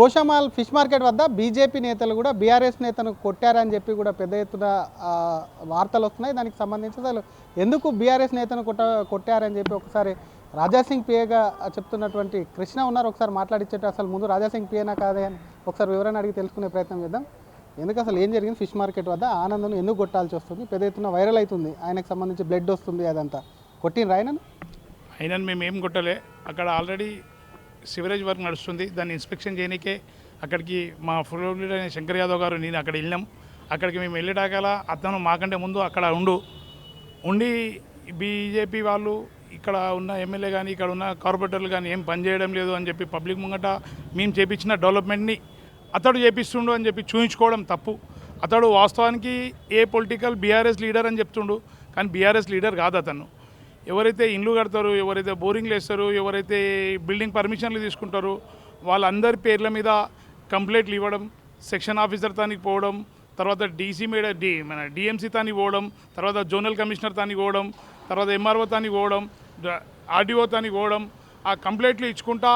Goshamahal fish market వద్ద BJP నేతలు కూడా బీఆర్ఎస్ నేతను కొట్టారని చెప్పి కూడా పెద్ద ఎత్తున వార్తలు వస్తున్నాయి. దానికి సంబంధించి అసలు ఎందుకు బీఆర్ఎస్ నేతను కొట్టారని చెప్పి ఒకసారి రాజాసింగ్ పిఏగా చెప్తున్నటువంటి కృష్ణ ఉన్నారు. ఒకసారి మాట్లాడించేట అసలు ముందు రాజాసింగ్ పిఏనా కాదే అని ఒకసారి వివరణ అడిగి తెలుసుకునే ప్రయత్నం చేద్దాం. ఎందుకు అసలు ఏం జరిగింది ఫిష్ మార్కెట్ వద్ద ఆనందం ఎందుకు కొట్టాల్సి వస్తుంది? పెద్ద ఎత్తున వైరల్ అవుతుంది, ఆయనకు సంబంధించి బ్లడ్ వస్తుంది, అదంతా కొట్టిన ఆయనను మేము ఏం కొట్టలే. అక్కడ ఆల్రెడీ సివరేజ్ వర్క్ నడుస్తుంది, దాన్ని ఇన్స్పెక్షన్ చేయడానికే అక్కడికి మా ఫ్లోర్ లీడర్ అయిన శంకర్ యాదవ్ గారు నేను అక్కడ వెళ్ళాం. అక్కడికి మేము వెళ్ళేటాకల అతను మాకంటే ముందు అక్కడ ఉండి బీజేపీ వాళ్ళు ఇక్కడ ఉన్న ఎమ్మెల్యే కానీ ఇక్కడ ఉన్న కార్పొరేటర్లు కానీ ఏం పనిచేయడం లేదు అని చెప్పి పబ్లిక్ ముంగట మేము చేపించిన డెవలప్మెంట్ని అతడు చేపిస్తుండు అని చెప్పి చూయించుకోవడం తప్పు. అతడు వాస్తవానికి ఏ పొలిటికల్ బీఆర్ఎస్ లీడర్ అని చెప్తుండు, కానీ బీఆర్ఎస్ లీడర్ కాదు అతను. ఎవరైతే ఇండ్లు కడతారు, ఎవరైతే బోరింగ్లు వేస్తారు, ఎవరైతే బిల్డింగ్ పర్మిషన్లు తీసుకుంటారో వాళ్ళందరి పేర్ల మీద కంప్లైంట్లు ఇవ్వడం, సెక్షన్ ఆఫీసర్ తానికి పోవడం, తర్వాత మన డిఎంసీ తానికి పోవడం, తర్వాత జోనల్ కమిషనర్ తానికి పోవడం, తర్వాత ఎంఆర్ఓ తానికి పోవడం, ఆర్డీఓ తానికి పోవడం, ఆ కంప్లైంట్లు ఇచ్చుకుంటా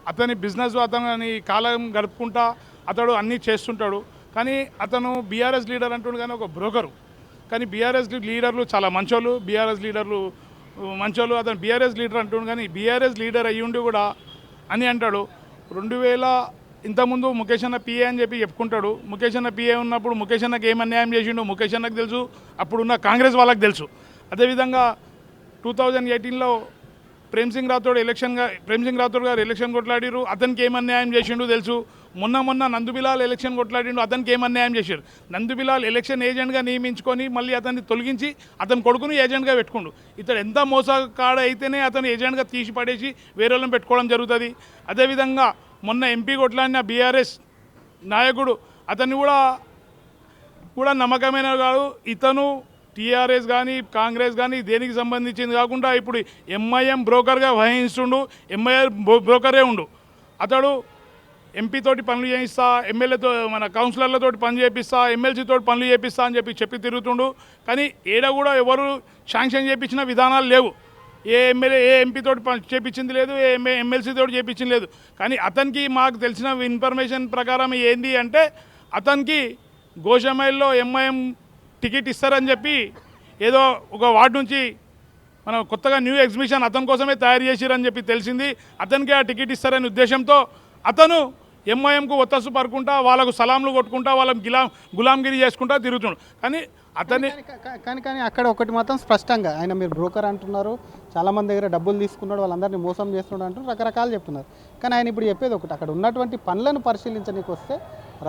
అతని బిజినెస్ అతని కాలం గడుపుకుంటా అతడు అన్నీ చేస్తుంటాడు. కానీ అతను బీఆర్ఎస్ లీడర్ అంటుండు కానీ ఒక బ్రోకరు. కానీ బీఆర్ఎస్ లీడర్లు చాలా మంచోళ్ళు, అతను బీఆర్ఎస్ లీడర్ అంటుండు కానీ బీఆర్ఎస్ లీడర్ అయ్యుండి కూడా అని అంటాడు. 2000 ఇంతకుముందు ముఖేష్ అన్న పిఏ అని చెప్పి చెప్పుకుంటాడు. ముఖేష్ అన్న పిఏ ఉన్నప్పుడు ముఖేష్ అన్నకి ఏం అన్యాయం చేసిండు ముఖేష్ అన్నకు తెలుసు, అప్పుడున్న కాంగ్రెస్ వాళ్ళకి తెలుసు. అదేవిధంగా 2018లో ప్రేమ్ సింగ్ రాథోడ్ గారు ఎలక్షన్ కొట్లాడిరు, అతనికి ఏం అన్యాయం చేసిండు తెలుసు. మొన్న నందుబిలాల్ ఎలక్షన్ కొట్లాడిండు, అతనికి ఏం అన్యాయం చేశారు. నందుబిలాల్ ఎలక్షన్ ఏజెంట్గా నియమించుకొని మళ్ళీ అతన్ని తొలగించి అతని కొడుకుని ఏజెంట్గా పెట్టుకుండు. ఇతడు ఎంత మోసకాడ అయితేనే అతను ఏజెంట్గా తీసి పడేసి వేరే వాళ్ళని పెట్టుకోవడం జరుగుతుంది. అదేవిధంగా మొన్న ఎంపీ కొట్లాడిన బీఆర్ఎస్ నాయకుడు అతన్ని కూడా నమ్మకమైన కాదు. ఇతను టీఆర్ఎస్ కానీ కాంగ్రెస్ కానీ దేనికి సంబంధించింది కాకుండా ఇప్పుడు ఎంఐఎం బ్రోకర్గా వహిస్తుండు, ఎంఐఎం బ్రోకరే ఉండు. అతడు ఎంపీ తోటి పనులు చేయిస్తా, ఎమ్మెల్యేతో మన కౌన్సిలర్లతో పనులు చేపిస్తా, ఎమ్మెల్సీతో పనులు చేపిస్తా అని చెప్పి తిరుగుతుండు. కానీ ఏడ కూడా ఎవరు శాంక్షన్ చేయించిన విధానాలు లేవు. ఏ ఎంపీ తోటి చేపించింది లేదు, ఏ ఎమ్మెల్సీ తోటి చేపించింది లేదు. కానీ అతనికి మాకు తెలిసిన ఇన్ఫర్మేషన్ ప్రకారం ఏంది అంటే అతనికి గోషామైల్లో ఎంఐఎం టికెట్ ఇస్తారని చెప్పి ఏదో ఒక వార్డు నుంచి మనం కొత్తగా న్యూ ఎగ్జిబిషన్ అతని కోసమే తయారు చేసిరని చెప్పి తెలిసింది. అతనికి ఆ టికెట్ ఇస్తారనే ఉద్దేశంతో అతను ఎంఐఎంకు ఒత్తసు పరుకుంటా, వాళ్ళకు సలాంలు కొట్టుకుంటా, వాళ్ళకి గులాంగిరి చేసుకుంటా తిరుగుతుండు. కానీ అక్కడ ఒకటి మాత్రం స్పష్టంగా ఆయన మీరు బ్రోకర్ అంటున్నారు, చాలామంది దగ్గర డబ్బులు తీసుకున్నాడు, వాళ్ళందరినీ మోసం చేస్తున్నాడు అంటూ రకరకాలు చెప్తున్నారు. కానీ ఆయన ఇప్పుడు చెప్పేది ఒకటి, అక్కడ ఉన్నటువంటి పనులను పరిశీలించడానికి వస్తే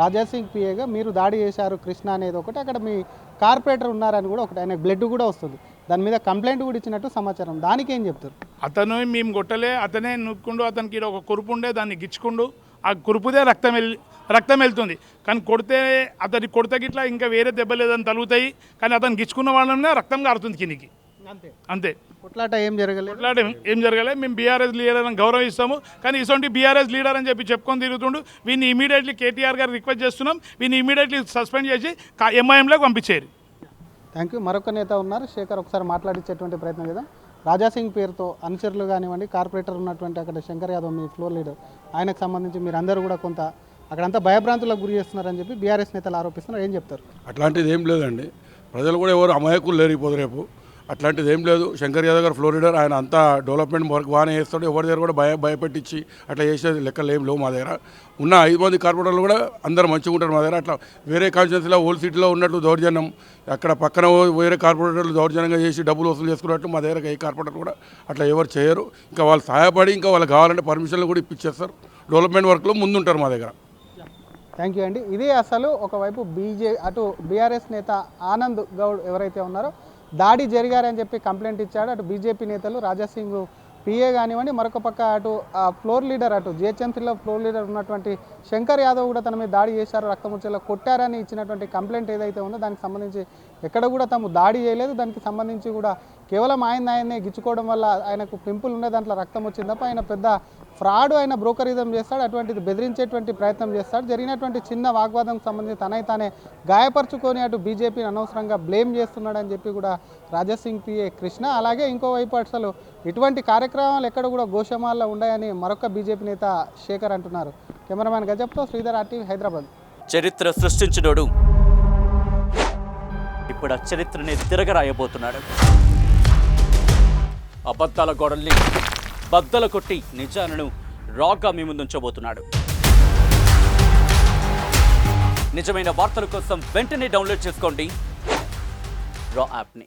రాజాసింగ్ పిఏగా మీరు దాడి చేశారు కృష్ణ అనేది ఒకటి, అక్కడ మీ కార్పొరేటర్ ఉన్నారని కూడా ఒకటి, ఆయన బ్లడ్ కూడా వస్తుంది, దాని మీద కంప్లైంట్ కూడా ఇచ్చినట్టు సమాచారం. దానికి ఏం చెప్తారు? అతను మేము కొట్టలే, అతనే నొక్కుండు, అతనికి ఒక కురుపు ఉండే దాన్ని గిచ్చుకుండు, ఆ కురుపుదే రక్తం వెళ్తుంది. కానీ అతని కొడితే గిట్లా ఇంకా వేరే దెబ్బ లేదని తలుగుతాయి, కానీ అతను గిచ్చుకున్న వాళ్ళనే రక్తం కారుతుంది కిందికి, అంతే. కొట్లాట ఏం జరగలేదు. మేము బీఆర్ఎస్ లీడర్ అని గౌరవిస్తాము, కానీ ఇటువంటి బీఆర్ఎస్ లీడర్ అని చెప్పి చెప్పుకొని తిరుగుతుండు. వీడిని ఇమీడియట్లీ కేటీఆర్ గారు రిక్వెస్ట్ చేస్తున్నాం, వీడిని ఇమీడియట్లీ సస్పెండ్ చేసి ఎంఐఎంలోకి పంపించేరు. Thank you. మరొక నేత ఉన్నారు శేఖర్, ఒకసారి మాట్లాడించేటువంటి ప్రయత్నం చేద్దాం. రాజాసింగ్ పేరుతో అనుచరులు కానివ్వండి, కార్పొరేటర్ ఉన్నటువంటి అక్కడ శంకర్ యాదవ్ మీ ఫ్లోర్ లీడర్, ఆయనకు సంబంధించి మీరు అందరూ కూడా కొంత అక్కడంతా భయభ్రాంతులకు గురి చేస్తున్నారని చెప్పి బీఆర్ఎస్ నేతలు ఆరోపిస్తున్నారు. ఏం చెప్తారు? అట్లాంటిది ఏం లేదండి, ప్రజలు కూడా ఎవరు అమాయకులు లేరిపోదు రేపు. అట్లాంటిది ఏం లేదు. శంకర్ యాదవ్ గారు ఫ్లోర్ లీడర్, ఆయన అంతా డెవలప్మెంట్ వర్క్ బాగానే చేస్తాడు. ఎవరి దగ్గర కూడా భయపెట్టించి అట్లా చేసేది లెక్కలు ఏం లేవు మా దగ్గర. ఉన్న 5 మంది కార్పొరేటర్లు కూడా అందరు మంచిగా ఉంటారు మా దగ్గర. అట్లా వేరే కాన్స్టిట్యూన్సీలో ఓల్డ్ సిటీలో ఉన్నట్టు దౌర్జన్యం, అక్కడ పక్కన వేరే కార్పొరేటర్లు దౌర్జన్యంగా చేసి డబ్బులు వసూలు చేసుకున్నట్టు మా దగ్గర ఏ కార్పొరేటర్ కూడా అట్లా ఎవరు చేయరు. ఇంకా వాళ్ళు సహాయపడి ఇంకా వాళ్ళు కావాలంటే పర్మిషన్లు కూడా ఇప్పించేస్తారు. డెవలప్మెంట్ వర్క్లో ముందుంటారు మా దగ్గర. థ్యాంక్ యూ అండి. ఇదే అసలు ఒకవైపు అటు బీఆర్ఎస్ నేత ఆనంద్ గౌడ్ ఎవరైతే ఉన్నారో దాడి జరిగారని చెప్పి కంప్లైంట్ ఇచ్చాడు. అటు బీజేపీ నేతలు రాజాసింగ్ పిఏ కానివ్వండి, మరొక పక్క అటు ఫ్లోర్ లీడర్ అటు జిహెచ్ఎంసీలో ఫ్లోర్ లీడర్ ఉన్నటువంటి శంకర్ యాదవ్ కూడా తన మీద దాడి చేశారు, రక్తముచ్చలో కొట్టారని ఇచ్చినటువంటి కంప్లైంట్ ఏదైతే ఉందో దానికి సంబంధించి ఎక్కడ కూడా తాము దాడి చేయలేదు. దానికి సంబంధించి కూడా కేవలం ఆయన్నే గిచ్చుకోవడం వల్ల ఆయనకు పింపుల్ ఉండే దాంట్లో రక్తం వచ్చింది తప్ప ఆయన పెద్ద ఫ్రాడ్, ఆయన బ్రోకరిజం చేస్తాడు, అటువంటిది బెదిరించేటువంటి ప్రయత్నం చేస్తాడు. జరిగినటువంటి చిన్న వాగ్వాదంకు సంబంధించి తానే గాయపరుచుకొని అటు బీజేపీని అనవసరంగా బ్లేమ్ చేస్తున్నాడని చెప్పి కూడా రాజాసింగ్ పిఏ కృష్ణ, అలాగే ఇంకోవైపు అసలు ఇటువంటి కార్యక్రమాలు ఎక్కడ కూడా గోషమాల్లో ఉన్నాయని మరొక బీజేపీ నేత శేఖర్ అంటున్నారు. కెమెరామ్యాన్ గజప్తో శ్రీధర్ RTV హైదరాబాద్. చరిత్ర సృష్టించినోడు ఇప్పుడు ఆ చరిత్రని తిరగరాయబోతున్నాడు. అబద్ధాల గోడల్ని బద్దలు కొట్టి నిజాలను రాగా మీ ముందుంచబోతున్నాడు. నిజమైన వార్తల కోసం వెంటనే డౌన్లోడ్ చేసుకోండి రా యాప్ని.